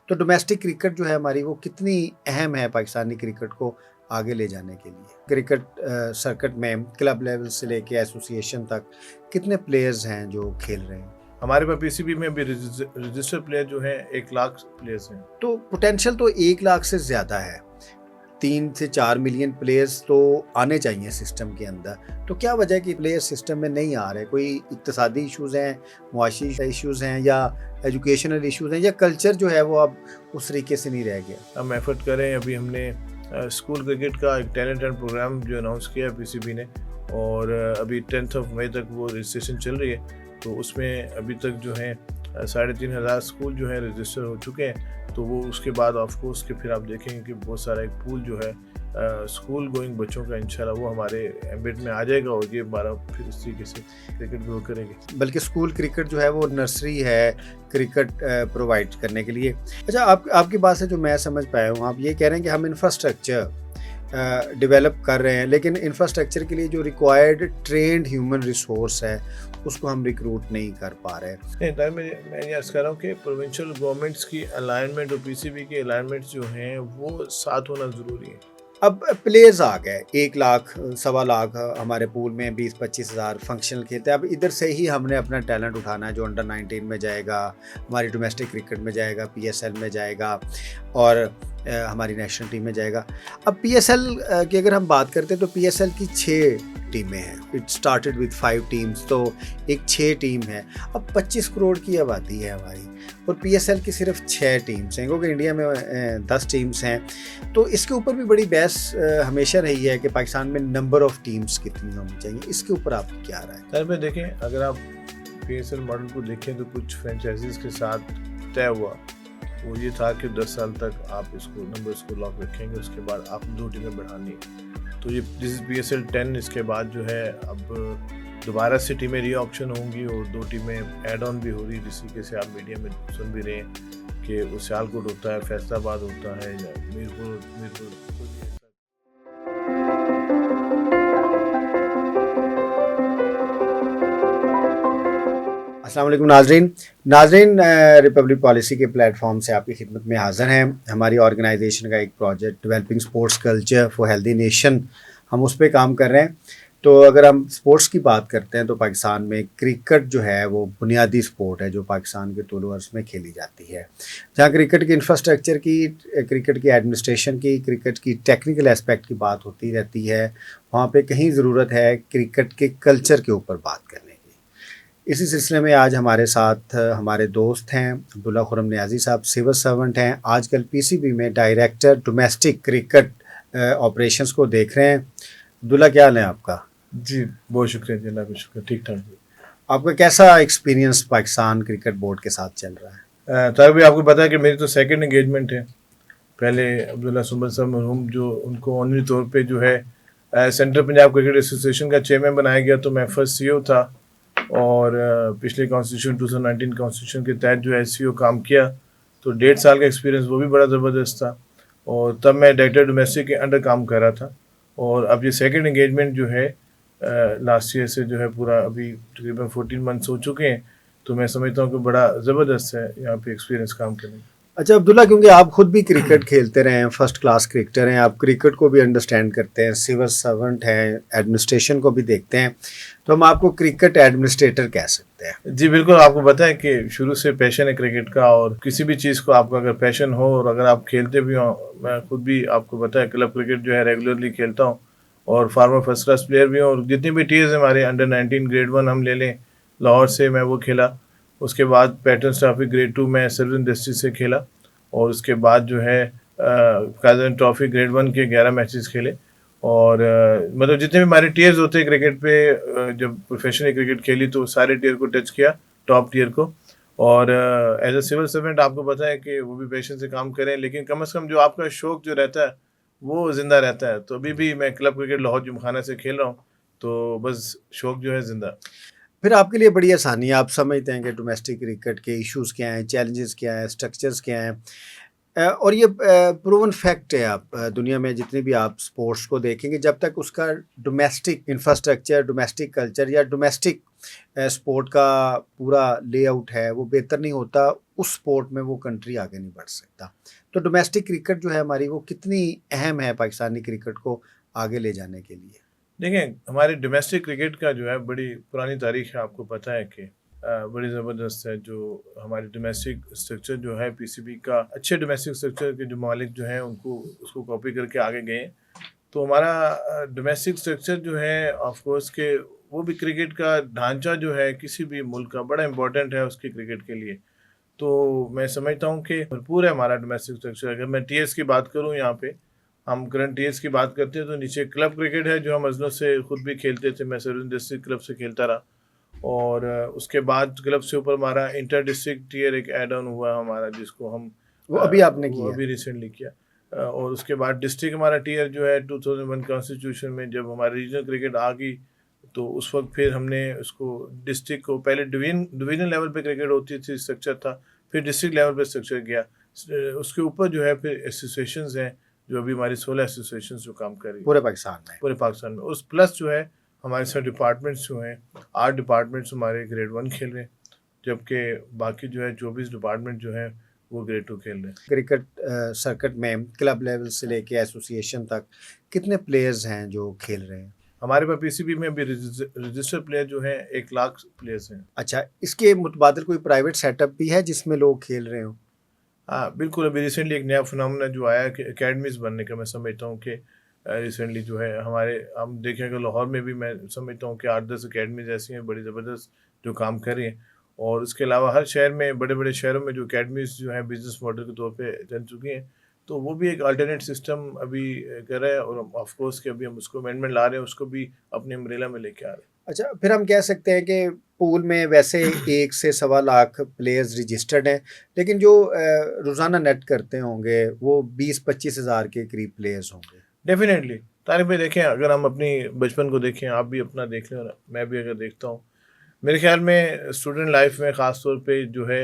तो domestic cricket जो है हमारी वो कितनी अहम है पाकिस्तानी क्रिकेट को आगे ले जाने के लिए? क्रिकेट सर्किट में क्लब लेवल से लेके एसोसिएशन तक कितने प्लेयर्स हैं जो खेल रहे हैं? हमारे पास पीसीबी में भी रजिस्टर्ड प्लेयर जो हैं 1 लाख प्लेयर्स हैं। तो पोटेंशियल तो 1 लाख से ज़्यादा है। 3 से 4 मिलियन प्लेयर्स तो आने चाहिए सिस्टम के अंदर। तो क्या वजह है कि प्लेयर सिस्टम में नहीं आ रहे? कोई इक्तिसादी इश्यूज़ हैं, मुआशी इश्यूज़ हैं या एजुकेशनल इश्यूज़ हैं या कल्चर जो है वो अब उस तरीके से नहीं रह गया? हम एफर्ट करें। अभी हमने स्कूल क्रिकेट का एक टैलेंट हंट प्रोग्राम जो अनाउंस किया है पीसीबी ने, और अभी 10 मई तक वो रजिस्ट्रेशन चल रही है। तो उसमें अभी तक जो है 3,500 स्कूल जो है रजिस्टर हो चुके हैं। तो वो उसके बाद ऑफ कोर्स के फिर आप देखेंगे कि बहुत सारा एक पूल जो है स्कूल गोइंग बच्चों का इंशाल्लाह वो हमारे एम्बिट में आ जाएगा, और ये हमारा फिर इस तरीके से क्रिकेट ग्रो करेंगे। बल्कि स्कूल क्रिकेट जो है वो नर्सरी है क्रिकेट प्रोवाइड करने के लिए। अच्छा, आपकी बात से जो मैं समझ पाया हूँ, आप ये कह रहे हैं कि हम इंफ्रास्ट्रक्चर डेवलप कर रहे हैं, लेकिन इंफ्रास्ट्रक्चर के लिए जो रिक्वायर्ड ट्रेंड ह्यूमन रिसोर्स है उसको हम रिक्रूट नहीं कर पा रहे। नहीं, मैं ये अर्ज़ कर रहा हूँ कि प्रोविंशियल गवर्नमेंट्स की अलाइनमेंट और पीसीबी के अलाइनमेंट्स जो हैं वो साथ होना ज़रूरी है। अब प्लेयर्स आ गए, 1 लाख, 1.25 लाख हमारे पूल में 20-25 हज़ार फंक्शनल खेलते हैं। अब इधर से ही हमने अपना टैलेंट उठाना है जो अंडर 19 में जाएगा, हमारी डोमेस्टिक क्रिकेट में जाएगा, पीएसएल में जाएगा और हमारी नेशनल टीम में जाएगा। अब पीएसएल की अगर हम बात करते हैं तो पीएसएल की 6 टीमें हैं। इट स्टार्टेड विद 5 टीम्स, तो एक 6 टीम है। अब 25 करोड़ की आबादी है हमारी और पीएसएल की सिर्फ 6 टीम्स हैं, क्योंकि इंडिया में 10 टीम्स हैं। तो इसके ऊपर भी बड़ी बहस हमेशा रही है कि पाकिस्तान में नंबर ऑफ टीम्स कितनी होनी चाहिए। इसके ऊपर आप क्या राय है? सर, में देखें, अगर आप पीएसएल मॉडल को देखें तो कुछ फ्रेंचाइजीज के साथ तय हुआ वो ये था कि 10 साल तक आप इसको लॉक रखेंगे, उसके बाद आप 2 टीमें बढ़ानी है। तो ये दिस पीएसएल 10, इसके बाद जो है अब दोबारा से टीमें री ऑप्शन होंगी और 2 टीमें ऐड ऑन भी हो रही, जिस तरीके से आप मीडिया में सुन भी रहे हैं कि वो सियालकोट होता है, फैसलाबाद होता है या मीरपुर। अस्सलाम वालेकुम नाजरीन, रिपब्लिक पॉलिसी के प्लेटफॉर्म से आपकी खिदमत में हाज़िर हैं। हमारी ऑर्गेनाइजेशन का एक project developing sports culture for healthy nation, हम उस पर काम कर रहे हैं। तो अगर हम स्पोर्ट्स की बात करते हैं तो पाकिस्तान में क्रिकेट जो है वो बुनियादी स्पोर्ट है जो पाकिस्तान के तूल अर्ज़ में खेली जाती है। जहाँ क्रिकेट की इंफ्रास्ट्रक्चर की, क्रिकेट की एडमिनिस्ट्रेशन की, क्रिकेट की टेक्निकल एस्पेक्ट की बात होती रहती है, वहाँ पे कहीं ज़रूरत है क्रिकेट के कल्चर के ऊपर बात करने की। इसी सिलसिले में आज हमारे साथ हमारे दोस्त हैं अब्दुल्ला खुर्रम नियाज़ी साहब, सिविल सर्वेंट हैं, आजकल पीसीबी में डायरेक्टर डोमेस्टिक क्रिकेट ऑपरेशंस को देख रहे हैं। अब्दुल्ला, क्या हाल है आपका? जी, बहुत शुक्रिया जी, अल्लाह का शुक्र, ठीक ठाक जी। आपका कैसा एक्सपीरियंस पाकिस्तान क्रिकेट बोर्ड के साथ चल रहा है? तो अभी आपको पता है कि मेरी तो सेकंड एंगेजमेंट है। पहले अब्दुल्ला सुंबल साहब मरहूम, जो उनको ऑनरी तौर पे जो है सेंट्रल पंजाब क्रिकेट एसोसिएशन का चेयरमैन बनाया गया, तो मैं फर्स्ट सीईओ था और पिछले कॉन्स्टिट्यूशन 2019 कॉन्स्टिट्यूशन के तहत जो है सीईओ काम किया। तो 1.5 साल का एक्सपीरियंस वो भी बड़ा ज़बरदस्त था, और तब मैं डायरेक्टर डोमेस्टिक के अंडर काम कर रहा था। और अब ये सेकंड एंगेजमेंट जो है लास्ट ईयर से जो है पूरा अभी तकरीबन 14 मंथ्स हो चुके हैं। तो मैं समझता हूँ कि बड़ा ज़बरदस्त है यहाँ पे एक्सपीरियंस काम करने का। अच्छा अब्दुल्ला, क्योंकि आप खुद भी क्रिकेट खेलते रहे हैं, फर्स्ट क्लास क्रिकेटर हैं, आप क्रिकेट को भी अंडरस्टैंड करते हैं, सिविल सर्वेंट हैं, एडमिनिस्ट्रेशन को भी देखते हैं, तो हम आपको क्रिकेट एडमिनिस्ट्रेटर कह सकते हैं। जी बिल्कुल, आपको पता है कि शुरू से पैशन है क्रिकेट का, और किसी भी चीज़ को आपका अगर पैशन हो और अगर आप खेलते भी हों, मैं खुद भी आपको पता है क्लब क्रिकेट जो है रेगुलरली खेलता हूँ और फार्मर फर्स्ट क्लास प्लेयर भी हूँ। और जितनी भी टीम्स हमारे अंडर 19 ग्रेड 1 हम ले लें, लाहौर से मैं वो खेला, उसके बाद पैटर्न ट्रॉफी ग्रेड 2 में सर्विस डिस्ट्रिक्ट से खेला, और उसके बाद जो है काजन ट्रॉफी ग्रेड 1 के 11 मैचेस खेले। और मतलब जितने भी हमारे टीयर्स होते हैं क्रिकेट पे, जब प्रोफेशनल क्रिकेट खेली तो सारे टीयर को टच किया, टॉप टीयर को। और एज अ सिविल सर्वेंट आपको पता है कि वो भी पेशेंस से काम करें, लेकिन कम से कम जो आपका शौक जो रहता है वो ज़िंदा रहता है। तो अभी भी मैं क्लब क्रिकेट लाहौर जिमखाना से खेल रहा हूँ, तो बस शौक जो है ज़िंदा। फिर आपके लिए बड़ी आसानी है, आप समझते हैं कि डोमेस्टिक क्रिकेट के इश्यूज़ क्या हैं, चैलेंजेस क्या हैं, स्ट्रक्चर्स क्या हैं। और ये प्रूवन फैक्ट है, आप दुनिया में जितने भी आप स्पोर्ट्स को देखेंगे, जब तक उसका डोमेस्टिक इंफ्रास्ट्रक्चर, डोमेस्टिक कल्चर या डोमेस्टिक स्पोर्ट का पूरा लेआउट है वो बेहतर नहीं होता, उस स्पोर्ट में वो कंट्री आगे नहीं बढ़ सकता। तो डोमेस्टिक क्रिकेट जो है हमारी, वो कितनी अहम है पाकिस्तानी क्रिकेट को आगे ले जाने के लिए? देखें, हमारे डोमेस्टिक क्रिकेट का जो है बड़ी पुरानी तारीख है, आपको पता है कि बड़ी ज़बरदस्त है। जो हमारे डोमेस्टिक स्ट्रक्चर जो है पीसीबी का, अच्छे डोमेस्टिक स्ट्रक्चर के जो मालिक जो हैं उनको उसको कॉपी करके आगे गए। तो हमारा डोमेस्टिक स्ट्रक्चर जो है ऑफ कोर्स के वो भी क्रिकेट का ढांचा जो है किसी भी मुल्क का बड़ा इंपॉर्टेंट है उसके क्रिकेट के लिए। तो मैं समझता हूँ कि भरपूर है हमारा डोमेस्टिक स्ट्रक्चर। अगर मैं टीएस की बात करूँ, यहाँ पे हम करंट टीएस की बात करते हैं तो नीचे क्लब क्रिकेट है जो हम अजनों से खुद भी खेलते थे। मैं सर्विस डिस्ट्रिक्ट क्लब से खेलता रहा, और उसके बाद क्लब से ऊपर हमारा इंटर डिस्ट्रिक्ट टीयर एक एड ऑन हुआ हमारा, जिसको हम वो अभी आपने वो किया? अभी रिसेंटली किया। और उसके बाद डिस्ट्रिक्ट हमारा टीयर जो है 2001 कॉन्स्टिट्यूशन में जब हमारी रीजनल क्रिकेट आ गई, तो उस वक्त फिर हमने उसको डिस्ट्रिक्ट को, पहले डिवीजन लेवल पे क्रिकेट होती थी, स्ट्रक्चर था, फिर डिस्ट्रिक्ट लेवल पे स्ट्रक्चर गया। उसके ऊपर जो है फिर एसोसिएशंस हैं, जो अभी हमारी 16 एसोसिएशंस जो काम कर रही है पूरे पाकिस्तान में? पूरे पाकिस्तान में। उस प्लस जो है हमारे साथ डिपार्टमेंट्स जो हैं, 8 डिपार्टमेंट्स हमारे ग्रेड 1 खेल रहे हैं, जबकि बाकी जो है 24 डिपार्टमेंट जो हैं वो ग्रेड 2 खेल रहे हैं। क्रिकेट सर्किट में क्लब लेवल से लेके एसोसिएशन तक कितने प्लेयर्स हैं जो खेल रहे हैं? हमारे पास पीसीबी में अभी रजिस्टर्ड प्लेयर जो हैं 1 लाख प्लेयर्स हैं। अच्छा, इसके मुतबादिल कोई प्राइवेट सेटअप भी है जिसमें लोग खेल रहे हो? हाँ बिल्कुल, अभी रिसेंटली एक नया फिनोमेना जो आया कि एकेडमीज़ बनने का। मैं समझता हूँ कि रिसेंटली जो है हमारे, हम देखें कि लाहौर में भी मैं समझता हूँ कि 8-10 एकेडमीज़ ऐसी हैं बड़ी ज़बरदस्त जो काम कर रही हैं। और इसके अलावा हर शहर में, बड़े बड़े शहरों में जो एकेडमीज़ जो हैं बिज़नेस मॉडल के तौर पे चल चुकी हैं, तो वो भी एक अल्टरनेट सिस्टम अभी कर रहा है। और ऑफ कोर्स कि अभी हम उसको अमेंडमेंट ला रहे हैं, उसको भी अपने अम्ब्रेला में लेके आ रहे हैं। अच्छा, फिर हम कह सकते हैं कि पूल में वैसे 1 से सवा लाख प्लेयर्स रजिस्टर्ड हैं, लेकिन जो रोज़ाना नेट करते होंगे वो 20-25 हज़ार के करीब प्लेयर्स होंगे। डेफिनेटली तारिफ भाई, देखें अगर हम अपनी बचपन को देखें, आप भी अपना देख लें और मैं भी अगर देखता हूँ, मेरे ख्याल में स्टूडेंट लाइफ में ख़ास तौर पे जो है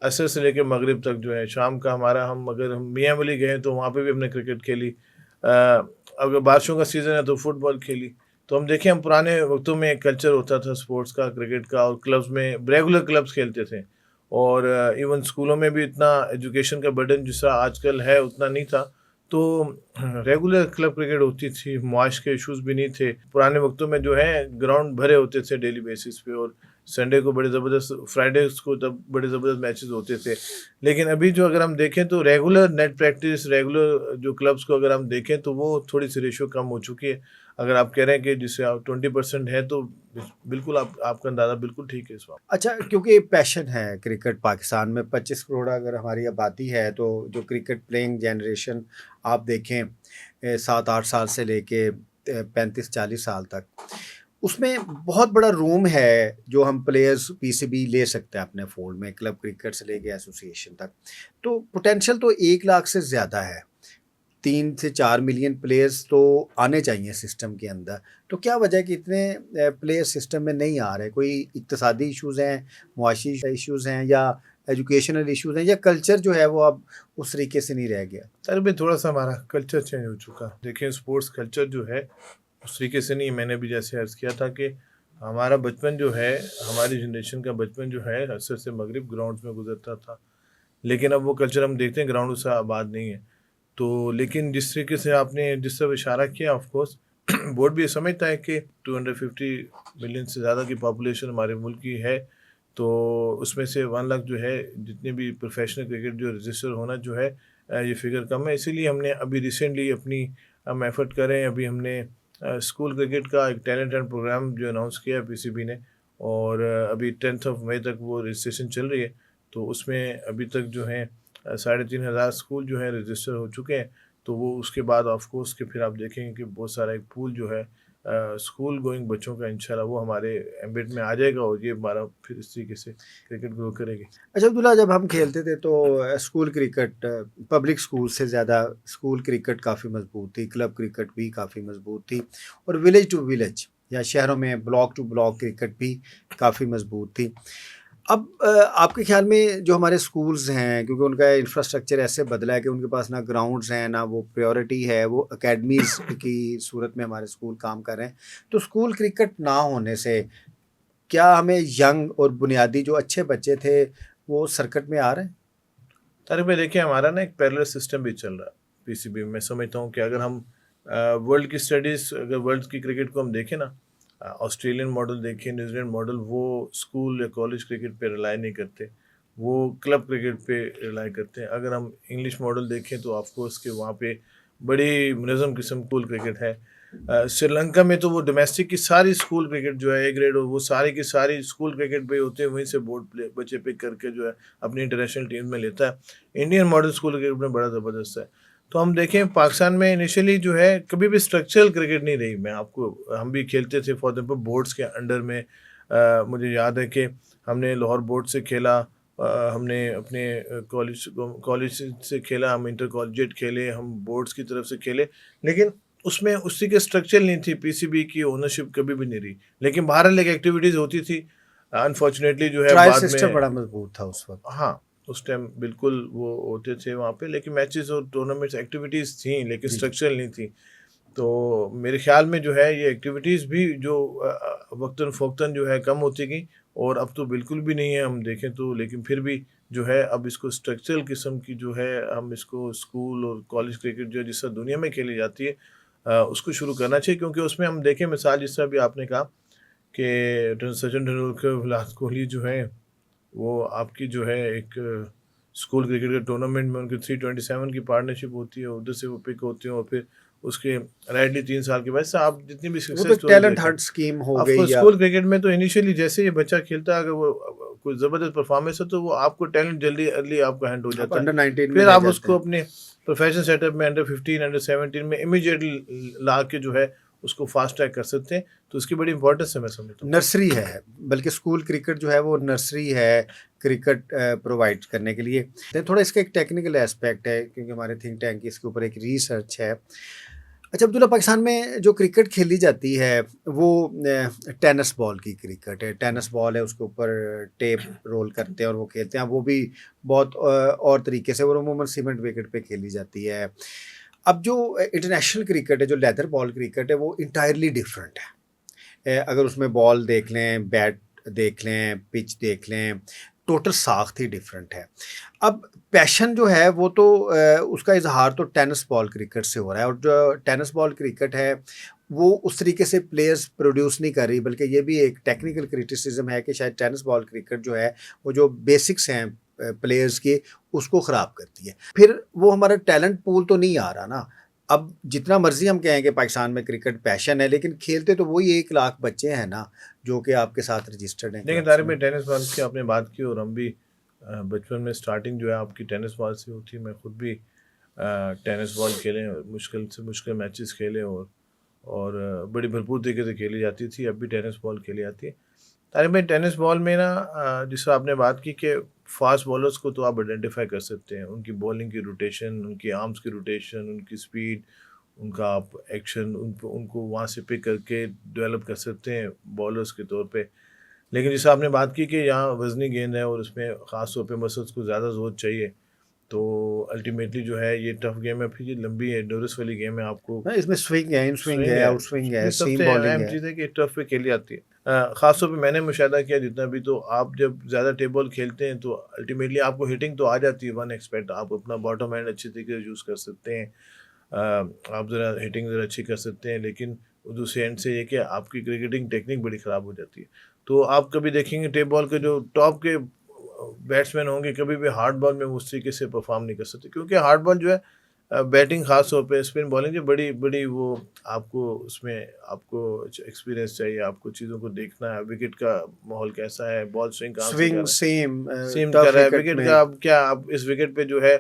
असर से लेकर मगरिब तक जो है शाम का हमारा, हम अगर हम मियाँ वली गए तो वहाँ पे भी हमने क्रिकेट खेली। अगर बारिशों का सीज़न है तो फुटबॉल खेली। तो हम देखें, हम पुराने वक्तों में एक कल्चर होता था स्पोर्ट्स का, क्रिकेट का, और क्लब्स में रेगुलर क्लब्स खेलते थे। और इवन स्कूलों में भी इतना एजुकेशन का बर्डन जिस तरह आजकल है उतना नहीं था। तो रेगुलर क्लब क्रिकेट होती थी, मुआश के इशूज़ भी नहीं थे। पुराने वक्तों में जो है ग्राउंड भरे होते थे डेली बेसिस पे, और संडे को बड़े ज़बरदस्त, फ्राइडेज़ को तब बड़े ज़बरदस्त मैचेस होते थे। लेकिन अभी जो अगर हम देखें तो रेगुलर नेट प्रैक्टिस, रेगुलर जो क्लब्स को अगर हम देखें तो वो थोड़ी सी रेशो कम हो चुकी है। अगर आप कह रहे हैं कि जिससे आप 20% है, तो बिल्कुल आपका अंदाज़ा बिल्कुल ठीक है इस वक्त। अच्छा, क्योंकि पैशन है क्रिकेट, पाकिस्तान में 25 करोड़ अगर हमारी आबादी है, तो जो क्रिकेट प्लेइंग जनरेशन आप देखें 7-8 साल से लेके 35-40 साल तक, उसमें बहुत बड़ा रूम है जो हम प्लेयर्स पीसीबी ले सकते हैं अपने फोल्ड में, क्लब क्रिकेट से लेके एसोसिएशन तक। तो पोटेंशियल तो 1 लाख से ज़्यादा है, 3 से 4 मिलियन प्लेयर्स तो आने चाहिए सिस्टम के अंदर। तो क्या वजह है कि इतने प्लेयर सिस्टम में नहीं आ रहे? कोई इक्तिसादी इश्यूज़ हैं, मुआशी इश्यूज़ हैं, या एजुकेशनल इश्यूज़ हैं, या कल्चर जो है वो अब उस तरीके से नहीं रह गया? अरे भाई, थोड़ा सा हमारा कल्चर चेंज हो चुका। देखिए, स्पोर्ट्स कल्चर जो है उस तरीके से नहीं। मैंने भी जैसे अर्ज़ किया था कि हमारा बचपन जो है, हमारी जनरेशन का बचपन जो है असर से मगरिब ग्राउंड्स में गुजरता था। लेकिन अब वो कल्चर हम देखते हैं ग्राउंड से आबाद नहीं है। तो लेकिन जिस तरीके से आपने जिस तरफ इशारा किया, ऑफ कोर्स बोर्ड भी ये समझता है कि 250 मिलियन से ज़्यादा की पॉपुलेशन हमारे मुल्क की है। तो उसमें से 1 लाख जो है, जितने भी प्रोफेशनल क्रिकेट जो रजिस्टर होना जो है, ये फिगर कम है। इसीलिए हमने अभी रिसेंटली अपनी हम एफर्ट कर रहे हैं। अभी हमने स्कूल क्रिकेट का एक टैलेंट एंड प्रोग्राम जो अनाउंस किया है पीसीबी ने, और अभी 10 मई तक वो रजिस्ट्रेशन चल रही है। तो उसमें अभी तक जो है 3,500 स्कूल जो है रजिस्टर हो चुके हैं। तो वो उसके बाद ऑफ कोर्स के फिर आप देखेंगे कि बहुत सारा एक पूल जो है स्कूल गोइंग बच्चों का इंशाल्लाह वो हमारे एम्बिट में आ जाएगा, और ये हमारा फिर इस तरीके से क्रिकेट ग्रो करेगी। अच्छा अब्दुल्ला, जब हम खेलते थे तो स्कूल क्रिकेट, पब्लिक स्कूल से ज़्यादा स्कूल क्रिकेट काफ़ी मजबूत थी, क्लब क्रिकेट भी काफ़ी मजबूत थी, और विलेज टू विलेज या शहरों में ब्लॉक टू ब्लॉक क्रिकेट भी काफ़ी मजबूत थी। अब आपके ख्याल में जो हमारे स्कूल्स हैं, क्योंकि उनका इंफ्रास्ट्रक्चर ऐसे बदला है कि उनके पास ना ग्राउंड्स हैं, ना वो प्रायोरिटी है, वो एकेडमीज़ की सूरत में हमारे स्कूल काम कर रहे हैं, तो स्कूल क्रिकेट ना होने से क्या हमें यंग और बुनियादी जो अच्छे बच्चे थे वो सर्किट में आ रहे हैं? तारिक भाई देखिए, हमारा ना एक पैरेलल सिस्टम भी चल रहा है पीसीबी में। मैं समझता हूँ कि अगर हम वर्ल्ड की स्टडीज़, अगर वर्ल्ड की क्रिकेट को हम देखें ना, ऑस्ट्रेलियन मॉडल देखें, न्यूजीलैंड मॉडल, वो स्कूल या कॉलेज क्रिकेट पे रिलाई नहीं करते, वो क्लब क्रिकेट पे रिलाई करते हैं। अगर हम इंग्लिश मॉडल देखें तो ऑफकोर्स के वहाँ पे बड़ी मुनज़्ज़म किस्म स्कूल क्रिकेट है। श्रीलंका में तो वो डोमेस्टिक की सारी स्कूल क्रिकेट जो है ए ग्रेड, और वो सारी की सारी स्कूल क्रिकेट पे होते हैं, वहीं से बोर्ड प्ले बच्चे पिक करके जो है अपनी इंटरनेशनल टीम में लेता है। इंडियन मॉडल स्कूल क्रिकेट में बड़ा ज़बरदस्त है। तो हम देखें पाकिस्तान में इनिशियली जो है कभी भी स्ट्रक्चरल क्रिकेट नहीं रही। मैं आपको, हम भी खेलते थे फॉर एग्जाम्पल बोर्ड्स के अंडर में। मुझे याद है कि हमने लाहौर बोर्ड से खेला, हमने अपने कॉलेज से खेला, हम इंटर कॉलेजिएट खेले, हम बोर्ड्स की तरफ से खेले, लेकिन उसमें उसी के स्ट्रक्चर नहीं थी, पीसीबी की ओनरशिप कभी भी नहीं रही। लेकिन बहरहाल एक एक्टिविटीज़ होती थी, अनफॉर्चुनेटली जो है ट्रायल बाद सिस्टम बड़ा में। मजबूत था उस वक्त। हाँ, उस टाइम बिल्कुल वो होते थे वहाँ पे, लेकिन मैचेस और टूर्नामेंट्स एक्टिविटीज़ थी, लेकिन जी जी। स्ट्रक्चरल नहीं थी। तो मेरे ख्याल में जो है ये एक्टिविटीज़ भी जो वक्तन फ़ोक्तन जो है कम होती गई, और अब तो बिल्कुल भी नहीं है हम देखें तो। लेकिन फिर भी जो है अब इसको स्ट्रक्चरल किस्म की जो है, हम इसको स्कूल और कॉलेज क्रिकेट जो है जिस तरह दुनिया में खेली जाती है, उसको शुरू करना चाहिए। क्योंकि उसमें हम देखें मिसाल, जिस तरह भी आपने कहा कि सचिन तेंदुलकर, विराट कोहली जो है, वो आपकी जो है एक स्कूल क्रिकेट के टूर्नामेंट में उनकी 327 की पार्टनरशिप होती है, उधर से वो पिक होते हैं, और फिर उसके राइटली 3 साल के बाद से आप जितनी भी वो तो सक्सेस स्टोरी टैलेंट देखें। हंट स्कीम हो गई आपको या स्कूल क्रिकेट में तो इनिशियली जैसे ये बच्चा खेलता है, अगर वो कोई ज़बरदस्त परफॉर्मेंस है, तो वो आपको टैलेंट जल्दी अर्ली आपका हैंड हो आप जाता है। अंडर 19 में फिर ले आप जाते उसको हैं। अपने प्रोफेशनल सेटअप में अंडर 15, अंडर 17 में इमीडिएटली ला के जो है उसको फास्ट ट्रैक कर सकते हैं। तो उसकी बड़ी इंपॉर्टेंस है, मैं समझता हूँ। नर्सरी है, बल्कि स्कूल क्रिकेट जो है वो नर्सरी है क्रिकेट प्रोवाइड करने के लिए। तो थोड़ा इसका एक टेक्निकल एस्पेक्ट है, क्योंकि हमारे थिंक टैंक की इसके ऊपर एक रिसर्च है। अच्छा अब्दुल्ला, पाकिस्तान में जो क्रिकेट खेली जाती है वो टेनिस बॉल की क्रिकेट है। टेनिस बॉल है, उसके ऊपर टेप रोल करते हैं और वो खेलते हैं। वो भी बहुत और तरीके से, वो अमूमन सीमेंट विकेट पे खेली जाती है। अब जो इंटरनेशनल क्रिकेट है, जो लेदर बॉल क्रिकेट है, वो इंटायरली डिफरेंट है। अगर उसमें बॉल देख लें, बैट देख लें, पिच देख लें, टोटल साख्त ही डिफरेंट है। अब पैशन जो है वो तो उसका इजहार तो टेनिस बॉल क्रिकेट से हो रहा है, और जो टेनिस बॉल क्रिकेट है वो उस तरीके से प्लेयर्स प्रोड्यूस नहीं कर रही, बल्कि ये भी एक टेक्निकल क्रिटिसिज्म है कि शायद टेनिस बॉल क्रिकेट जो है वो जो बेसिक्स हैं प्लेयर्स के, उसको ख़राब करती है। फिर वो हमारा टैलेंट पूल तो नहीं आ रहा ना। अब जितना मर्जी हम कहें कि पाकिस्तान में क्रिकेट पैशन है, लेकिन खेलते तो वही 1 लाख बच्चे हैं ना, जो कि आपके साथ रजिस्टर्ड हैं देखिए क्लब्स तारिक में। में टेनिस बॉल की आपने बात की, और हम भी बचपन में स्टार्टिंग जो है आपकी टेनिस बॉल से होती है। मैं खुद भी टेनिस बॉल खेले, मुश्किल से मुश्किल मैचेस खेले, और बड़ी भरपूर तरीके से खेली जाती थी। अब भी टेनिस बॉल खेली जाती है। तारिक भाई टेनिस बॉल में ना, जिस तरह आपने बात की कि फास्ट बॉलर्स को तो आप आइडेंटिफाई कर सकते हैं, उनकी बॉलिंग की रोटेशन, उनकी आर्म्स की रोटेशन, उनकी स्पीड, उनका आप एक्शन, उनको वहाँ से पिक करके डेवलप कर सकते हैं बॉलर्स के तौर पे। लेकिन जैसे आपने बात की कि यहाँ वज़नी गेंद है और उसमें ख़ास तौर पे मसल्स को ज़्यादा ज़ोर चाहिए, तो अल्टीमेटली जो है ये टफ़ गेम है, फिर ये लंबी है, एंड्योरेंस वाली गेम है। आपको हाँ, इसमें स्विंग है, इन स्विंग स्विंग है, है, आउट स्विंग है, ये सीम सबसे बॉलिंग अहम है। चीज़ है कि टर्फ पे खेली जाती है। ख़ास तौर पे मैंने मुशाहिदा किया जितना भी, तो आप जब ज़्यादा टेप बॉल खेलते हैं तो अल्टीमेटली आपको हिटिंग तो आ जाती है, वन एक्सपेक्ट आप अपना बॉटम हैंड अच्छी तरीके से यूज़ कर सकते हैं। आप ज़रा हिटिंग ज़रा अच्छी कर सकते हैं, लेकिन दूसरे एंड से ये कि आपकी क्रिकेटिंग टेक्निक बड़ी ख़राब हो जाती है। तो आप कभी देखेंगे टेप बॉल के जो टॉप के बैट्समैन होंगे, कभी भी हार्ड बॉल में उस तरीके से परफॉर्म नहीं कर सकते, क्योंकि हार्ड बॉल जो है बैटिंग ख़ास तौर पे स्पिन बॉलिंग जो बड़ी बड़ी वो आपको उसमें आपको एक्सपीरियंस चाहिए, आपको चीज़ों को देखना है, विकेट का माहौल कैसा है, बॉल स्विंग कहाँ से कर स्विंग रहा है, सेम सीम कर टफ रहा है विकेट विकेट में। का। अब क्या आप इस विकेट पे जो है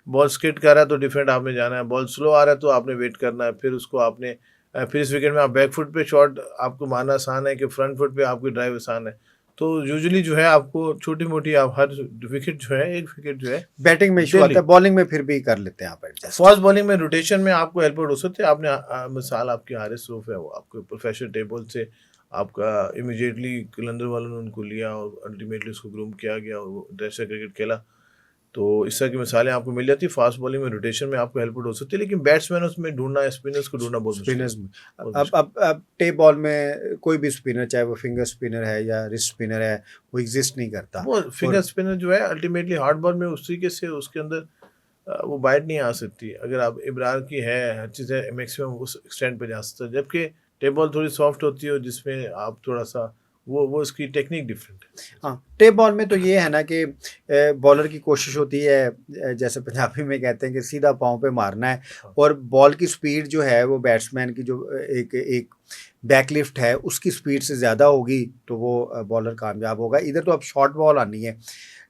बॉल स्किड कर रहा है तो डिफरेंट आपने जाना है, बॉल स्लो आ रहा है तो आपने वेट करना है, फिर उसको आपने फिर इस विकेट में आप बैक फुट पे शॉट आपको मारना आसान है कि फ्रंट फुट पे आपकी ड्राइव आसान है। तो यूजुअली जो है आपको छोटी मोटी आप हर विकेट जो है, एक विकेट जो है बैटिंग में इशू आता डेली। है, बॉलिंग में फिर भी कर लेते हैं आप एडजस्ट। फास्ट बॉलिंग में रोटेशन में आपको हेल्प आउट हो सकते हैं। आपने मिसाल आपकी हारिस रऊफ है, वो आपको प्रोफेशनल टेबल से आपका इमीडिएटली कलंदर वालों ने उनको लिया और अल्टीमेटली उसको ग्रूम किया गया और वो इंटरनेशनल क्रिकेट खेला। तो इस तरह की मिसालें आपको मिल जाती है। फास्ट बॉलिंग में रोटेशन में आपको हेल्प हो सकती है, लेकिन बैट्समैन उसमें ढूंढना, स्पिनर्स को ढूंढना बहुत मुश्किल है। स्पिनर्स में बहुत अब मुश्किल। अब टेप बॉल में कोई भी स्पिनर, चाहे वो फिंगर स्पिनर है या रिस्ट स्पिनर है, वो एग्जिस्ट नहीं करता। वो फिंगर और स्पिनर जो है अल्टीमेटली हार्ड बॉल में उस तरीके से उसके अंदर वो बाइट नहीं आ सकती। अगर आप इब्रार की है, हर चीज़ है, मैक्सिमम उस एक्सटेंड पे जा सकता है, जबकि टेप बॉल थोड़ी सॉफ्ट होती है और जिसमें आप थोड़ा सा वो उसकी टेक्निक डिफरेंट है। हाँ, टेप बॉल में तो ये है ना कि बॉलर की कोशिश होती है, जैसे पंजाबी में कहते हैं कि सीधा पाँव पे मारना है, हाँ। और बॉल की स्पीड जो है वो बैट्समैन की जो एक एक बैकलिफ्ट है उसकी स्पीड से ज़्यादा होगी, तो वो बॉलर कामयाब होगा। इधर तो अब शॉर्ट बॉल आनी है।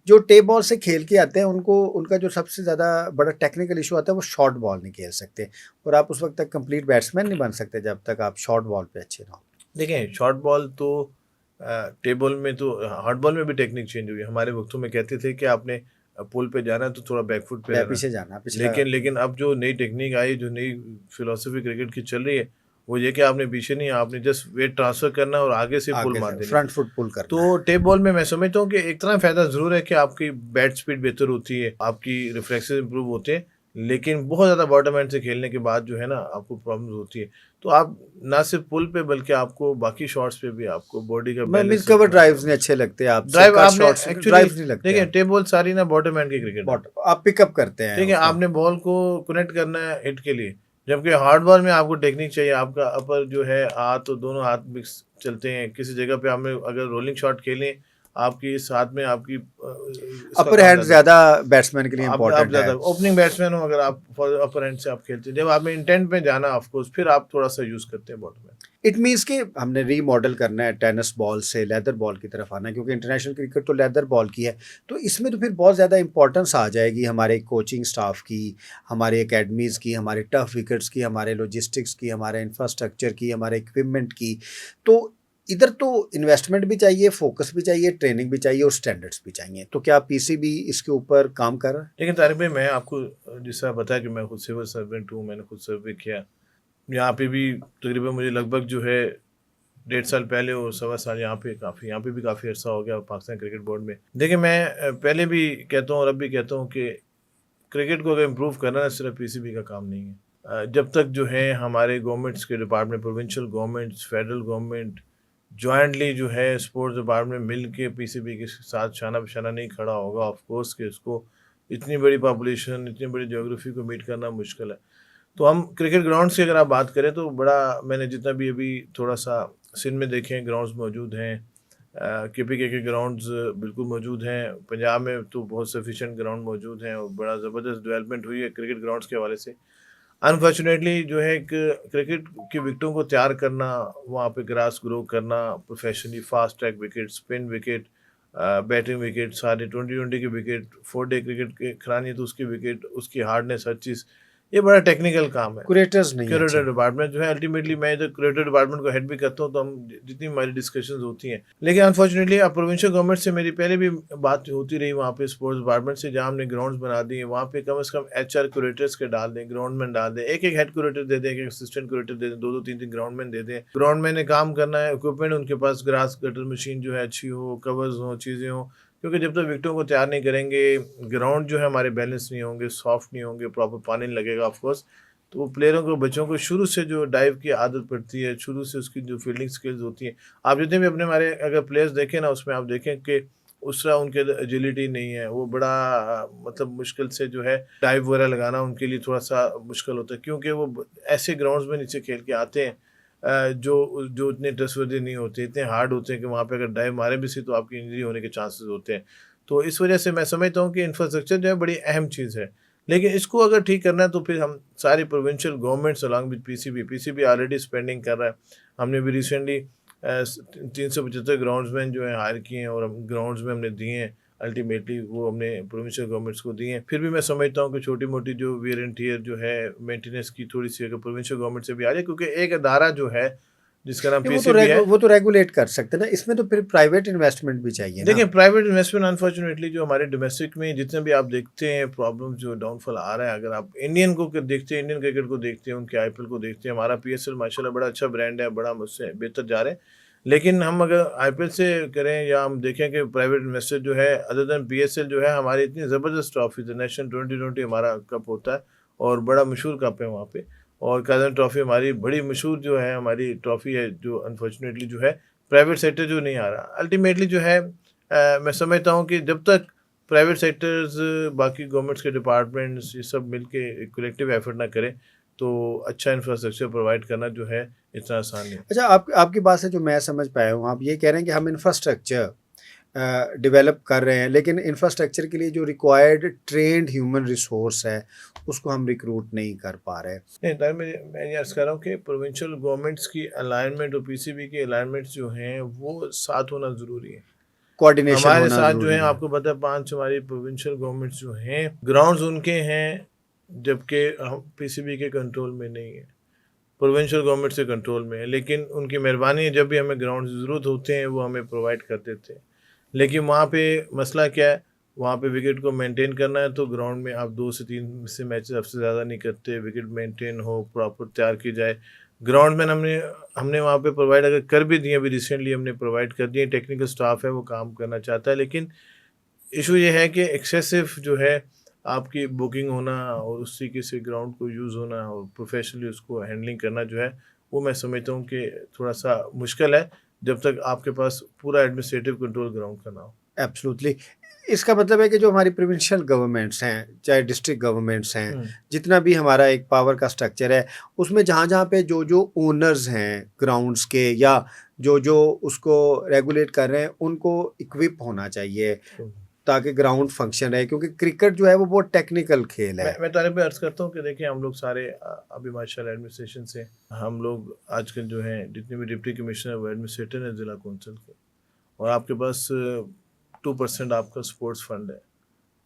जो टेप बॉल से खेल के आते हैं उनको, उनका जो सबसे ज़्यादा बड़ा टेक्निकल इशू आता है वो शॉर्ट बॉल नहीं खेल सकते, और आप उस वक्त तक कंप्लीट बैट्समैन नहीं बन सकते जब तक आप शॉर्ट बॉल पे अच्छे ना हो। देखें, शॉर्ट बॉल तो टेप बॉल में तो, हार्ड बॉल में भी टेक्निक चेंज हुई है। हमारे वक्तों में कहते थे कि आपने पुल पे जाना है तो थोड़ा बैकफुट पे रहना है। पीछे जाना पिछला। लेकिन अब जो नई टेक्निक आई, जो नई फिलोसफी क्रिकेट की चल रही है, वो ये कि आपने पीछे नहीं, आपने जस्ट वेट ट्रांसफर करना है और आगे से पुल आगे मार से देनी। फ्रंट फुट पुल करना है। तो टेप बॉल में मैं समझता हूँ कि एक तरह फ़ायदा ज़रूर है कि आपकी बैट स्पीड बेहतर होती है, आपकी रिफ्लेक्सेस इंप्रूव होते हैं, लेकिन बहुत ज़्यादा बॉटम एंड से खेलने के बाद जो है ना, आपको प्रॉब्लम्स होती है। तो आप ना सिर्फ पुल पे बल्कि आपको बाकी शॉट्स पे भी आपको बॉडी का मैं मिड बैलेंस कवर रखना ड्राइव्स है। नहीं अच्छे लगते आपसे, ड्राइव कट आपने शॉट्स एक्चुअली, ड्राइव्स नहीं लगते देखिए आप। टेप बॉल सारी ना बॉटम एंड की क्रिकेट है। बॉट आप पिकअप करते हैं ठीक है, उसको। आपने बॉल को कनेक्ट करना है हिट के लिए, जबकि हार्ड बॉल में आपको टेक्निक चाहिए। आपका अपर जो है हाथ, और दोनों हाथ मिक्स चलते हैं। किसी जगह पे आपने अगर रोलिंग शॉट खेलें, आपकी इस हाथ में आपकी इसका अपर काम हैंड ज़्यादा है। ज़्यादा बैट्समैन के लिए आप इम्पोर्टेंट है। ज़्यादा ओपनिंग बैट्समैन हो, अगर आप अपर हैंड से आप खेलते हैं, जब आपने इंटेंट में जाना ऑफ कोर्स, फिर आप थोड़ा सा यूज़ करते हैं बॉटम में। इट मीन्स कि हमने रीमॉडल करना है, टेनिस बॉल से लेदर बॉल की तरफ आना है, क्योंकि इंटरनेशनल क्रिकेट तो लेदर बॉल की है। तो इसमें तो फिर बहुत ज़्यादा इंपॉर्टेंस आ जाएगी हमारे कोचिंग स्टाफ की, हमारे एकेडमीज़ की, हमारे टफ विकेट्स की, हमारे लॉजिस्टिक्स की, हमारे इंफ्रास्ट्रक्चर की, हमारे इक्विपमेंट की। तो इधर तो इन्वेस्टमेंट भी चाहिए, फोकस भी चाहिए, ट्रेनिंग भी चाहिए और स्टैंडर्ड्स भी चाहिए। तो क्या पीसीबी इसके ऊपर काम कर रहा है? लेकिन तारिक भाई, मैं आपको जिस तरह बताया कि मैं खुद सिविल सर्वेंट हूँ, मैंने खुद सर्वे किया यहाँ पे भी। तकरीबन मुझे लगभग जो है 1.5 साल पहले और 1.25 साल यहाँ पे भी काफ़ी अर्सा हो गया पाकिस्तान क्रिकेट बोर्ड में। देखिए, मैं पहले भी कहता हूँ और अब भी कहता हूँ कि क्रिकेट को अगर इम्प्रूव करना है, सिर्फ पीसीबी का काम नहीं है। जब तक जो है हमारे गवर्नमेंट्स के department, provincial governments, federal government jointly जो है स्पोर्ट्स डिपार्टमेंट मिल के पीसीबी के साथ शाना बिशाना नहीं खड़ा होगा, ऑफ कोर्स कि उसको इतनी बड़ी पॉपुलेशन, इतनी बड़ी ज्योग्राफी को मीट करना मुश्किल है। तो हम क्रिकेट ग्राउंड्स की अगर आप बात करें तो बड़ा, मैंने जितना भी अभी थोड़ा सा सिंध में देखे हैं, ग्राउंड्स मौजूद हैं, केपीके के ग्राउंड्स बिल्कुल मौजूद हैं, पंजाब में तो बहुत सफिशेंट ग्राउंड मौजूद हैं और बड़ा ज़बरदस्त डेवलपमेंट हुई है क्रिकेट ग्राउंड्स के हवाले से। अनफॉर्चुनेटली जो है, क्रिकेट की विकेटों को तैयार करना, वहाँ पे ग्रास ग्रो करना professionally, fast track wicket, spin wicket, batting wicket, सारे 2020 के विकेट, 4 डे क्रिकेट के खिलानी है तो उसकी विकेट, उसकी हार्डनेस, हर चीज़, ये बड़ा टेक्निकल काम है। कुरेटर्स नहीं है अच्छे। क्यूरेटर डिपार्टमेंट जो है, अल्टीमेटली मैं जब क्यूरेटर डिपार्टमेंट को हेड भी करता हूँ, तो हम जितनी हमारी डिस्कशंस होती हैं, लेकिन अनफॉर्चुनेटली अब प्रोविंशियल गवर्नमेंट से मेरी पहले भी बात होती रही वहाँ पे स्पोर्ट्स डिपार्टमेंट से, जहाँ हमने ग्राउंड्स बना दिए, वहाँ पे कम से कम एचआर क्यूरेटर्स के डाल दें, ग्राउंडमैन डाल दें, एक एक हेड क्यूरेटर दे दें, एक असिस्टेंट क्यूरेटर दे दें, 2-2 3-3 ग्राउंडमैन दे दें। ग्राउंडमैन ने काम करना है, इक्विपमेंट उनके पास, ग्रास कटर मशीन जो है अच्छी हो, कवर्स हो, चीज़ें हो, क्योंकि जब तक विकेटों को तैयार नहीं करेंगे, ग्राउंड जो है हमारे बैलेंस नहीं होंगे, सॉफ्ट नहीं होंगे, प्रॉपर पानी नहीं लगेगा ऑफकोर्स, तो वो प्लेयरों को, बच्चों को शुरू से जो डाइव की आदत पड़ती है, शुरू से उसकी जो फील्डिंग स्किल्स होती हैं, आप जितने भी अपने हमारे अगर प्लेयर्स देखें ना, उसमें आप देखें कि उस तरह उनके एजिलिटी नहीं है, वो बड़ा मतलब मुश्किल से जो है डाइव वगैरह लगाना उनके लिए थोड़ा सा मुश्किल होता है, क्योंकि वो ऐसे ग्राउंड्स में नीचे खेल के आते हैं जो जो इतने ट्रस्टवर्दी नहीं होते, इतने हार्ड होते हैं कि वहाँ पे अगर डाइव मारे भी सी तो आपकी इंजरी होने के चांसेस होते हैं। तो इस वजह से मैं समझता हूँ कि इंफ्रास्ट्रक्चर जो है बड़ी अहम चीज़ है, लेकिन इसको अगर ठीक करना है तो फिर हम सारी provincial governments along with PCB already spending कर रहा है। हमने भी रिसेंटली 375 ग्राउंड्समैन जो है हायर किए हैं और हम ग्राउंड्स में हमने दिए हैं, अल्टीमेटली वो हमने प्रोविंशियल गवर्नमेंट्स को दिए हैं। फिर भी मैं समझता हूँ कि छोटी मोटी जो वेयर एंड टियर जो है मेंटेनेंस की थोड़ी सी अगर प्रोविंशियल गवर्नमेंट से भी आ जाए, क्योंकि एक अदारा जो है जिसका नाम नहीं, पीसीबी है। वो तो रेगुलेट कर सकते हैं ना, इसमें तो फिर प्राइवेट इन्वेस्टमेंट भी चाहिए ना। देखिए, प्राइवेट इन्वेस्टमेंट अनफॉर्चुनेटली जो हमारे डोमेस्टिक में जितने भी आप देखते हैं प्रॉब्लम, जो डाउनफॉल आ रहा है, अगर आप इंडियन को देखते हैं, इंडियन क्रिकेट को देखते हैं, उनके आईपीएल को देखते हैं, हमारा पीएसएल माशाल्लाह बड़ा अच्छा ब्रांड है, बड़ा मुझसे बेहतर जा रहा है, लेकिन हम अगर आईपीएल से करें या हम देखें कि प्राइवेट इन्वेस्टर जो है अदर देन पीएसएल जो है हमारी इतनी ज़बरदस्त ट्रॉफी है, नेशनल 2020 हमारा कप होता है और बड़ा मशहूर कप है वहाँ पे, और काजन ट्रॉफी हमारी बड़ी मशहूर जो है हमारी ट्रॉफी है, जो अनफॉर्चुनेटली जो है प्राइवेट सेक्टर जो नहीं आ रहा अल्टीमेटली जो है। मैं समझता हूँ कि जब तक प्राइवेट सेक्टर्स बाकी गवर्नमेंट्स के डिपार्टमेंट्स ये सब मिलके एक कलेक्टिव एफर्ट ना करें तो अच्छा इंफ्रास्ट्रक्चर प्रोवाइड करना जो है इतना आसान नहीं है। अच्छा, आपकी बात से जो मैं समझ पाया हूँ, आप ये कह रहे हैं कि हम इंफ्रास्ट्रक्चर डेवलप कर रहे हैं, लेकिन इंफ्रास्ट्रक्चर के लिए जो रिक्वायर्ड ट्रेंड ह्यूमन रिसोर्स है उसको हम रिक्रूट नहीं कर पा रहे। नहीं तर मैं ये अर्ज़ कर रहा हूँ कि प्रोविंशियल गवर्नमेंट्स की अलाइनमेंट और पीसीबी के अलाइनमेंट्स जो हैं वो साथ होना ज़रूरी है। कोऑर्डिनेशन हमारे होना साथ जो ज़रूरी है है। आपको पता है 5 हमारी प्रोविंशियल गवर्नमेंट्स जो हैं ग्राउंड्स उनके हैं, जबकि हम पीसीबी के कंट्रोल में नहीं है, प्रोविंशियल गवर्नमेंट से कंट्रोल में है। लेकिन उनकी मेहरबानी है, जब भी हमें ग्राउंड की ज़रूरत होते हैं वो हमें प्रोवाइड कर देते हैं। लेकिन वहाँ पे मसला क्या है, वहाँ पे विकेट को मेंटेन करना है तो ग्राउंड में आप 2 से 3 से मैचेस सबसे ज़्यादा नहीं करते, विकेट मेंटेन हो, प्रॉपर तैयार की जाए। ग्राउंड में हमने हमने वहाँ पे प्रोवाइड अगर कर भी दिए, अभी रिसेंटली हमने प्रोवाइड कर दिए, टेक्निकल स्टाफ है वो काम करना चाहता है, लेकिन इशू ये है कि एक्सेसिव जो है आपकी बुकिंग होना और उस तरीके से ग्राउंड को यूज़ होना और प्रोफेशनली उसको हैंडलिंग करना जो है वो मैं समझता हूँ कि थोड़ा सा मुश्किल है जब तक आपके पास पूरा एडमिनिस्ट्रेटिव कंट्रोल ग्राउंड का ना हो। एब्सोल्युटली। इसका मतलब है कि जो हमारी प्रोविंशियल गवर्नमेंट्स हैं, चाहे डिस्ट्रिक्ट गवर्नमेंट्स हैं, हम्म। जितना भी हमारा एक पावर का स्ट्रक्चर है, उसमें जहाँ-जहाँ पे जो ओनर्स हैं ग्राउंड्स के, या जो उसको रेगुलेट कर रहे हैं, उनको इक्विप होना चाहिए ताकि ग्राउंड फंक्शन रहे, क्योंकि क्रिकेट जो है वो बहुत टेक्निकल खेल है। मैं तारे पे अर्ज़ करता हूँ कि देखिए हम लोग सारे अभी माशाल्लाह एडमिनिस्ट्रेशन से हम लोग आजकल जो हैं जितने भी डिप्टी कमिश्नर वो एडमिनिस्ट्रेटर हैं ज़िला कौंसिल के, और आपके पास 2% आपका स्पोर्ट्स फंड है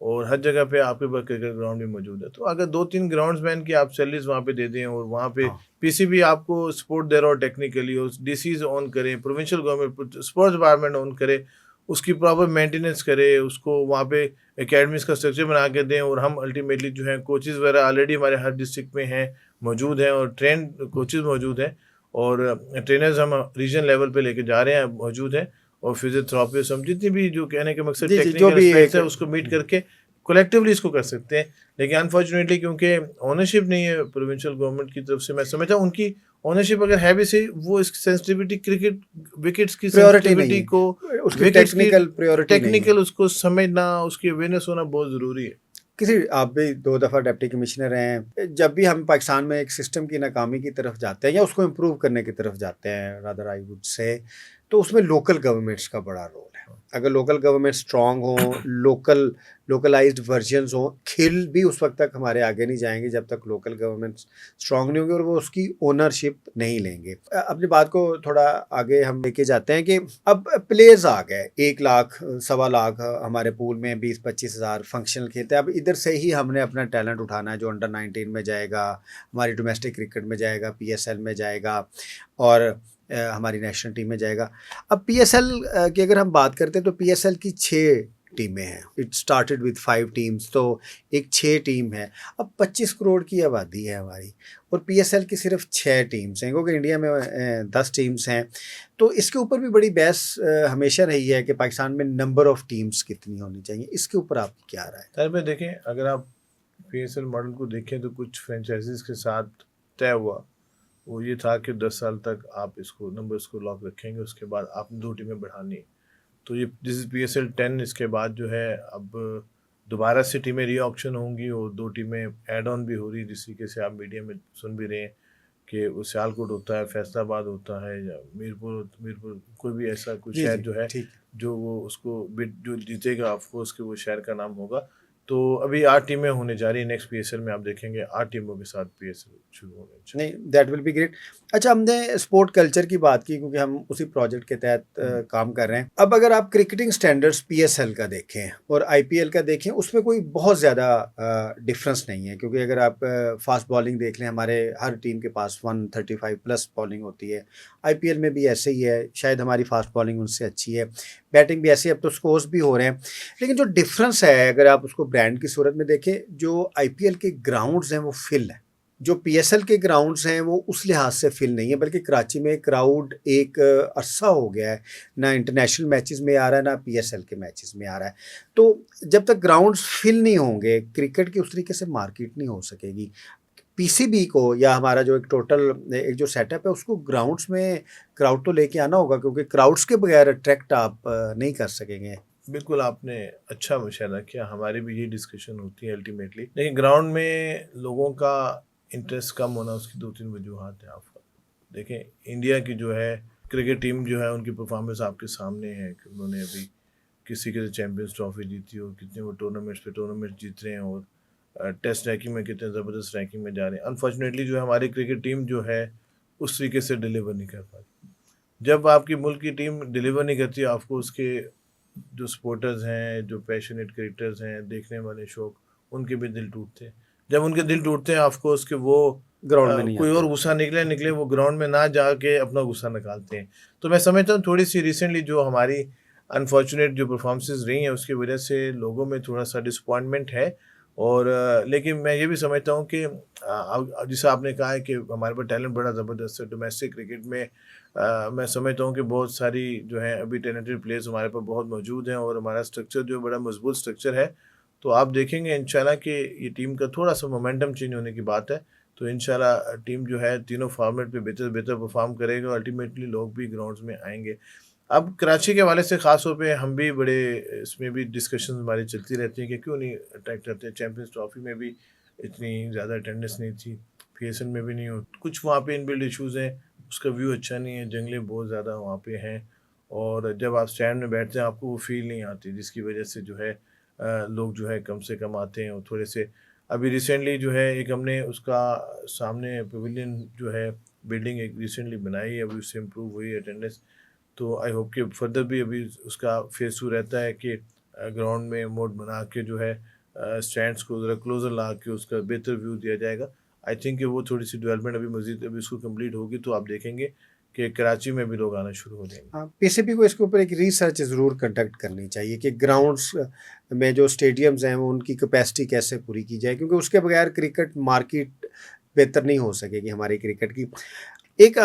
और हर जगह पे आपके पास क्रिकेट ग्राउंड भी मौजूद है। तो अगर 2-3 ग्राउंड्समैन की आप सैलरीज वहाँ पे दे दें और वहाँ पे हाँ। पीसीबी आपको सपोर्ट दे रहा हो टेक्निकली, और डीसीज ऑन करें, provincial government sports department on करे, उसकी प्रॉपर मेंटेनेंस करे, उसको वहाँ पे एकेडमीज का स्ट्रक्चर बना के दें, और हम अल्टीमेटली जो है कोचेज़ वगैरह ऑलरेडी हमारे हर डिस्ट्रिक्ट में हैं, मौजूद हैं, और ट्रेन कोचेज़ मौजूद हैं, और ट्रेनर्स हम रीजन लेवल पे लेके जा रहे हैं मौजूद हैं, और फिजियोथेरेपिस्ट हम जितनी भी जो कहने के मकसद जी, जो टेक्निकल भी एस्पेक्ट्स एक है उसको मीट करके कलेक्टिवली इसको कर सकते हैं। लेकिन अनफॉर्चुनेटली क्योंकि ओनरशिप नहीं है प्रोविंशियल गवर्नमेंट की तरफ से, मैं समझता हूँ उनकी ओनरशिप अगर है भी सही, वो इस सेंसिटिविटी क्रिकेट विकेट्स की प्रायोरिटी नहीं सेंसिटिविटी को, है, उसकी विकेट्स की टेक्निकल प्रायोरिटी नहीं है। टेक्निकल उसको समझना, उसकी अवेयरनेस होना बहुत ज़रूरी है। किसी आप भी 2 दफ़ा डिप्टी कमिश्नर हैं। जब भी हम पाकिस्तान में एक सिस्टम की नाकामी की तरफ जाते हैं या उसको इम्प्रूव करने की तरफ जाते हैं, रादर आई वुड से, तो उसमें लोकल गवर्नमेंट्स का बड़ा रोल है। अगर लोकल गवर्नमेंट स्ट्रॉन्ग हों, लोकलाइज्ड वर्जन्स हों, खेल भी उस वक्त तक हमारे आगे नहीं जाएंगे जब तक लोकल गवर्नमेंट स्ट्रॉन्ग नहीं होंगे और वो उसकी ओनरशिप नहीं लेंगे। अपनी बात को थोड़ा आगे हम लेके जाते हैं कि अब प्लेयर्स आ गए, 1 लाख, 1.25 लाख हमारे पूल में 20-25 हज़ार फंक्शनल खेलते हैं। अब इधर से ही हमने अपना टैलेंट उठाना है, जो अंडर 19 में जाएगा, हमारी डोमेस्टिक क्रिकेट में जाएगा, पीएसएल में जाएगा, और हमारी नेशनल टीम में जाएगा। अब पीएसएल की अगर हम बात करते हैं तो पीएसएल की 6 टीमें हैं। इट स्टार्टेड विद 5 टीम्स, तो एक 6 टीम है। अब 25 करोड़ की आबादी है हमारी, और पीएसएल की सिर्फ 6 टीम्स हैं, क्योंकि इंडिया में 10 टीम्स हैं। तो इसके ऊपर भी बड़ी बहस हमेशा रही है कि पाकिस्तान में नंबर ऑफ़ टीम्स कितनी होनी चाहिए। इसके ऊपर आपकी क्या राय है? सर में देखें, अगर आप पीएसएल मॉडल को देखें तो कुछ फ्रेंचाइजीज के साथ तय हुआ वो ये था कि 10 साल तक आप इसको नंबर्स को लॉक रखेंगे, उसके बाद आपने 2 टीमें बढ़ानी है। तो ये दिस इज़ पीएसएल 10। इसके बाद जो है अब दोबारा से टीमें री ऑक्शन होंगी और 2 टीमें ऐड ऑन भी हो रही, जिस तरीके से आप मीडिया में सुन भी रहे हैं कि वो सियालकोट होता है, फैसलाबाद होता है, या मीरपुर कोई भी ऐसा कुछ शहर जो है जो वो उसको बिड जो जीतेगा ऑफकोर्स के वो शहर का नाम होगा। तो अभी 8 टीमें होने जा रही है। नेक्स्ट पीएसएल में आप देखेंगे 8 टीमों के साथ पीएसएल शुरू होने। नहीं, दैट विल बी ग्रेट। अच्छा, हमने स्पोर्ट कल्चर की बात की क्योंकि हम उसी प्रोजेक्ट के तहत काम कर रहे हैं। अब अगर आप क्रिकेटिंग स्टैंडर्ड्स पीएसएल का देखें और आईपीएल का देखें, उसमें कोई बहुत ज़्यादा डिफरेंस नहीं है, क्योंकि अगर आप फास्ट बॉलिंग देख लें, हमारे हर टीम के पास 135 प्लस बॉलिंग होती है। आईपीएल में भी ऐसे ही है, शायद हमारी फास्ट बॉलिंग उनसे अच्छी है, बैटिंग भी ऐसी, अब तो स्कोर्स भी हो रहे हैं। लेकिन जो डिफरेंस है, अगर आप उसको ब्रांड की सूरत में देखें, जो आईपीएल के ग्राउंड्स हैं वो फिल है, जो पीएसएल के ग्राउंड्स हैं वो उस लिहाज से फिल नहीं है, बल्कि कराची में क्राउड एक अरसा हो गया है, ना इंटरनेशनल मैचेस में आ रहा है ना पीएसएल के मैचेस में आ रहा है। तो जब तक ग्राउंड्स फिल नहीं होंगे क्रिकेट की उस तरीके से मार्केट नहीं हो सकेगी। पीसीबी को या हमारा जो एक टोटल एक जो सेटअप है उसको ग्राउंड्स में क्राउड तो लेके आना होगा, क्योंकि क्राउड्स के बगैर अट्रैक्ट आप नहीं कर सकेंगे। बिल्कुल आपने अच्छा मुशायरा किया, हमारी भी ये डिस्कशन होती है अल्टीमेटली। लेकिन ग्राउंड में लोगों का इंटरेस्ट कम होना, उसकी 2-3 वजूहत है। आप देखें, इंडिया की जो है क्रिकेट टीम जो है उनकी परफॉर्मेंस आपके सामने है कि उन्होंने अभी किसी के चैंपियंस ट्रॉफी जीती हो, कितने वो टूर्नामेंट्स पे टूर्नामेंट जीत रहे हैं और टेस्ट रैंकिंग में कितने ज़बरदस्त रैंकिंग में जा रहे हैं। अनफॉर्चुनेटली जो है हमारी क्रिकेट टीम जो है उस तरीके से डिलीवर नहीं कर पाती। जब आपकी मुल्क की टीम डिलीवर नहीं करती, आपको उसके जो सपोर्टर्स हैं, जो पैशनेट क्रिकेटर्स हैं, देखने वाले शौक, उनके भी दिल टूटते हैं। जब उनके दिल टूटते हैं ऑफ कोर्स कि वो ग्राउंड में नहीं कोई आते। और गुस्सा निकले वो ग्राउंड में ना जाके अपना गुस्सा निकालते हैं। तो मैं समझता हूँ थोड़ी सी रिसेंटली जो हमारी अनफॉर्चुनेट जो परफॉर्मेंसेस रही हैं उसकी वजह से लोगों में थोड़ा सा डिसअपॉइंटमेंट है। और लेकिन मैं ये भी समझता हूँ कि जैसा आपने कहा है कि हमारे पास टैलेंट बड़ा ज़बरदस्त है डोमेस्टिक क्रिकेट में। मैं समझता हूँ कि बहुत सारी जो है अभी टैलेंटेड प्लेयर्स हमारे पास बहुत मौजूद हैं और हमारा स्ट्रक्चर जो बड़ा मजबूत स्ट्रक्चर है। तो आप देखेंगे इंशाल्लाह कि ये टीम का थोड़ा सा मोमेंटम चेंज होने की बात है। तो इंशाल्लाह टीम जो है तीनों फॉर्मेट पे बेहतर बेहतर परफॉर्म करेगा और अल्टीमेटली लोग भी ग्राउंड्स में आएंगे। अब कराची के हवाले से ख़ास तौर पे हम भी बड़े इसमें भी डिस्कशन हमारी चलती रहती है कि क्यों नहीं अट्रैक्ट करते। चैम्पियंस ट्रॉफी में भी इतनी ज़्यादा अटेंडेंस नहीं थी, पीएसएल में भी नहीं हो, कुछ वहाँ पे इनबिल्ट इश्यूज़ हैं, उसका व्यू अच्छा नहीं है, जंगलें बहुत ज़्यादा वहाँ पे हैं और जब आप स्टैंड में बैठते हैं आपको वो फील नहीं आती, जिसकी वजह से जो है लोग जो है कम से कम आते हैं और थोड़े से। अभी रिसेंटली जो है एक हमने उसका सामने पवेलियन जो है बिल्डिंग एक रिसेंटली बनाई है, अभी उससे इम्प्रूव हुई है अटेंडेंस। तो आई होप कि फर्दर भी अभी उसका फेज़ 2 रहता है कि ग्राउंड में मोड बना के जो है स्टैंड्स को ज़रा क्लोज़र ला के उसका बेहतर व्यू दिया जाएगा। आई थिंक कि वो थोड़ी-सी डेवलपमेंट अभी मज़ीद अभी उसको कंप्लीट होगी तो आप देखेंगे कि कराची में भी लोग आना शुरू हो जाएंगे। हाँ, पीसीबी को इसके ऊपर एक रिसर्च ज़रूर कंडक्ट करनी चाहिए कि ग्राउंड्स में जो स्टेडियम्स हैं वो उनकी कैपेसिटी कैसे पूरी की जाए, क्योंकि उसके बगैर क्रिकेट मार्केट बेहतर नहीं हो सकेगी हमारी क्रिकेट की। एक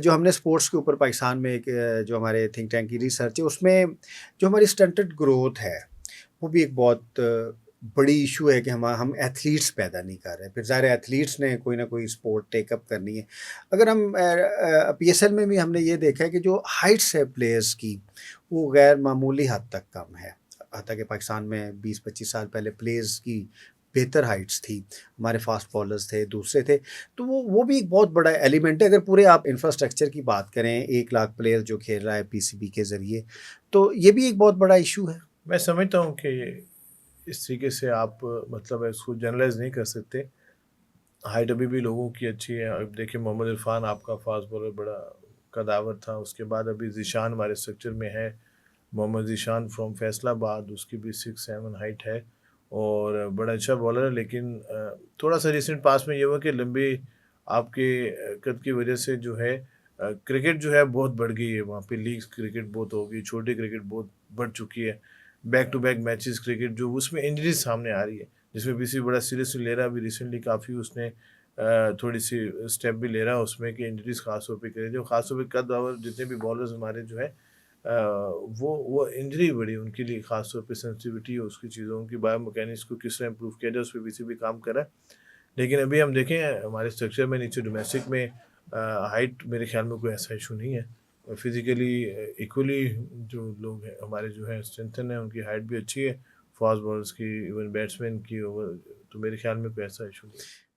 जो हमने स्पोर्ट्स के ऊपर पाकिस्तान में एक जो हमारे थिंक टैंक की रिसर्च है उसमें जो हमारी स्टंटेड ग्रोथ है वो भी एक बहुत बड़ी इशू है कि हम एथलीट्स पैदा नहीं कर रहे। फिर ज़ाहिर है एथलीट्स ने कोई ना कोई स्पोर्ट टेकअप करनी है। अगर हम पीएसएल में भी हमने ये देखा है कि जो हाइट्स है प्लेयर्स की वो गैर मामूली हद तक कम है। हत्ता कि पाकिस्तान में 20-25 साल पहले प्लेयर्स की बेहतर हाइट्स थी, हमारे फास्ट बॉलर्स थे, दूसरे थे। तो वो भी एक बहुत बड़ा एलिमेंट है। अगर पूरे आप इंफ्रास्ट्रक्चर की बात करें, 1 लाख प्लेयर जो खेल रहा है पीसीबी के ज़रिए, तो ये भी एक बहुत बड़ा इशू है। मैं समझता हूँ कि इस तरीके से आप मतलब है उसको जनरलाइज़ नहीं कर सकते। हाइट अभी भी लोगों की अच्छी है। अब देखिए मोहम्मद इरफान आपका फास्ट बॉलर बड़ा कदावर था, उसके बाद अभी ज़ीशान हमारे स्ट्रक्चर में है। मोहम्मद ज़ीशान फ्रॉम फैसलाबाद, उसकी भी 6'7" हाइट है और बड़ा अच्छा बॉलर है। लेकिन थोड़ा सा रिसेंट पास में ये हुआ कि लंबी आपके कद की वजह से जो है क्रिकेट जो है बहुत बढ़ गई है वहाँ पे, लीग क्रिकेट बहुत हो गई, छोटी क्रिकेट बहुत बढ़ चुकी है। Back to back matches cricket जो उसमें इंजरीज सामने आ रही है, जिसमें बीसीबी बड़ा सीरियसली ले रहा है। अभी रिसेंटली काफ़ी उसने थोड़ी सी स्टेप भी ले रहा है उसमें कि इंजरीज खास तौर पे करे, जो खास तौर पे कद और जितने भी बॉलर्स हमारे जो है वो इंजरी बड़ी उनके लिए खास तौर पे सेंसिटिविटी है उसकी चीज़ों की, बायो मैकेनिक्स को किस तरह इंप्रूव किया जाए उस पर बीसीबी काम कर रहा है। लेकिन अभी हम देखें हमारे स्ट्रक्चर में नीचे डोमेस्टिक में हाइट मेरे ख्याल में कोई ऐसा इशू नहीं है। फिज़िकली इक्वली जो लोग हैं हमारे जो है स्ट्रेंथन है, उनकी हाइट भी अच्छी है, फास्ट बॉलर्स की, इवन बैट्समैन की ओवर, तो मेरे ख्याल में कोई ऐसा इशू नहीं है।